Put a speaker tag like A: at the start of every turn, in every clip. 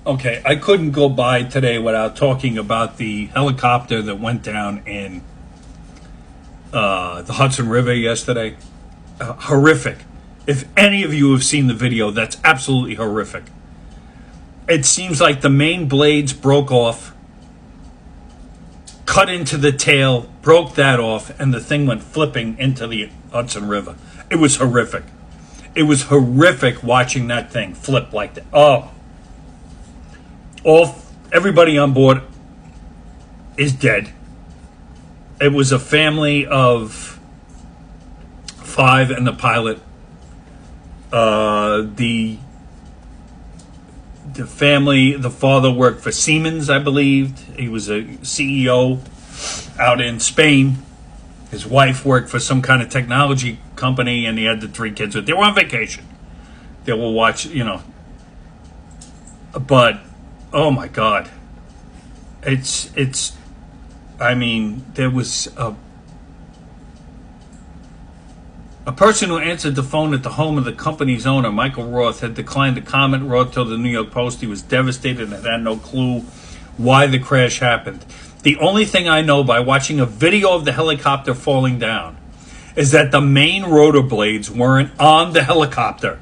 A: Okay, I couldn't go by today without talking about the helicopter that went down in the Hudson River yesterday. Horrific. If any of you have seen the video, that's absolutely horrific. It seems like the main blades broke off, cut into the tail, broke that off, and the thing went flipping into the Hudson River. It was horrific. It was horrific watching that thing flip like that. Oh. Everybody on board is dead. It was a family of 5 and the pilot. The family, the father worked for Siemens, I believe. He was a CEO out in Spain. His wife worked for some kind of technology company, and he had the 3 kids. They were on vacation. They will watch, But, oh my God. There was a person who answered the phone at the home of the company's owner, Michael Roth, had declined to comment. Roth told the New York Post he was devastated and had no clue why the crash happened. The only thing I know by watching a video of the helicopter falling down is that the main rotor blades weren't on the helicopter.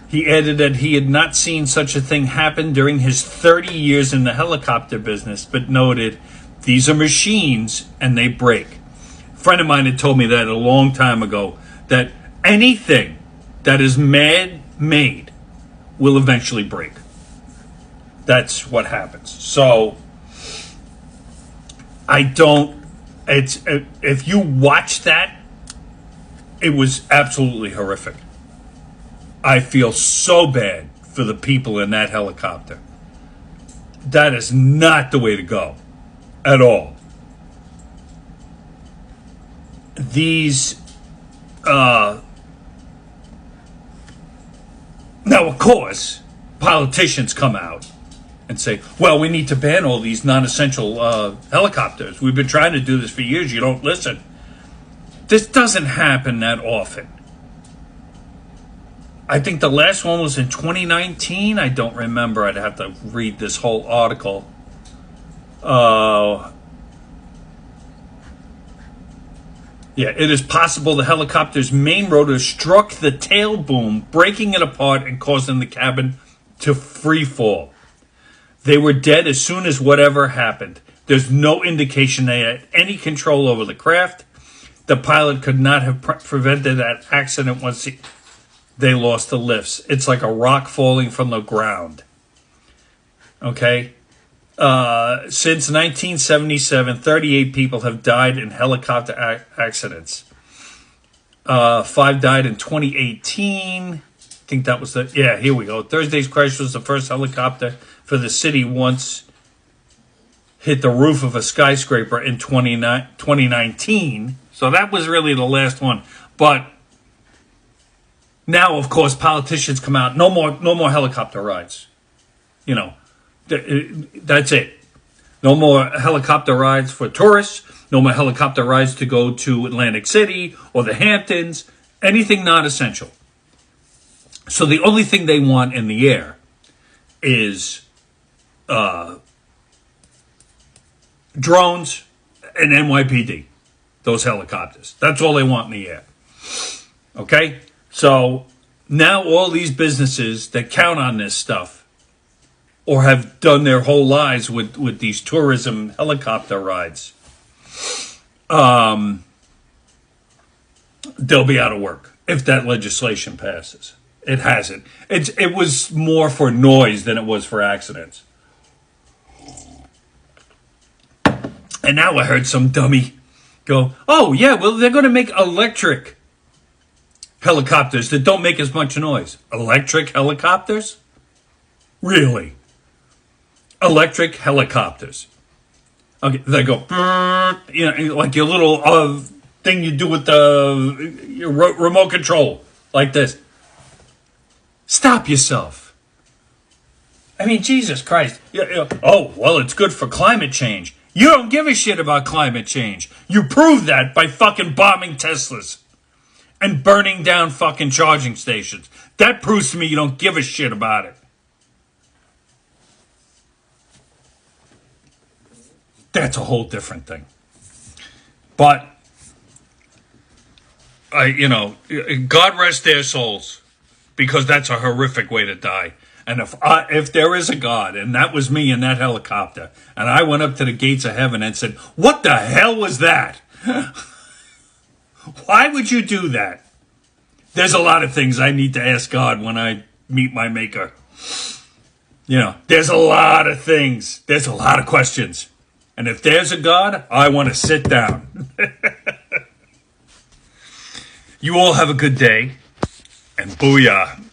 A: He added that he had not seen such a thing happen during his 30 years in the helicopter business, but noted, these are machines and they break. A friend of mine had told me that a long time ago, that anything that is man-made will eventually break. That's what happens. So, if you watch that, it was absolutely horrific. I feel so bad for the people in that helicopter. That is not the way to go at all. These, now of course, politicians come out and say, well, we need to ban all these non-essential helicopters. We've been trying to do this for years. You don't listen. This doesn't happen that often. I think the last one was in 2019. I don't remember. I'd have to read this whole article. It is possible the helicopter's main rotor struck the tail boom, breaking it apart and causing the cabin to free fall. They were dead as soon as whatever happened. There's no indication they had any control over the craft. The pilot could not have prevented that accident once they lost the lifts. It's like a rock falling from the ground. Okay? Since 1977, 38 people have died in helicopter accidents. 5 died in 2018. I think that was here we go. Thursday's crash was the first helicopter for the city once hit the roof of a skyscraper in 2019. So that was really the last one. But now, of course, politicians come out. No more helicopter rides. That's it. No more helicopter rides for tourists. No more helicopter rides to go to Atlantic City or the Hamptons. Anything not essential. So the only thing they want in the air is drones and NYPD. Those helicopters. That's all they want in the air. Okay? So now all these businesses that count on this stuff or have done their whole lives with these tourism helicopter rides, they'll be out of work if that legislation passes. It hasn't. It was more for noise than it was for accidents. And now I heard some dummy go, oh yeah, well they're going to make electric helicopters that don't make as much noise. Electric helicopters? Really? Electric helicopters. Okay, they go, like your little thing you do with your remote control, like this. Stop yourself. I mean, Jesus Christ. Oh, well, it's good for climate change. You don't give a shit about climate change. You prove that by fucking bombing Teslas and burning down fucking charging stations. That proves to me you don't give a shit about it. that's a whole different thing. But God rest their souls, because that's a horrific way to die. And if there is a God, and that was me in that helicopter, and I went up to the gates of heaven and said, "What the hell was that? Why would you do that?" There's a lot of things I need to ask God when I meet my Maker. There's a lot of things. There's a lot of questions. And if there's a God, I want to sit down. You all have a good day, and booyah.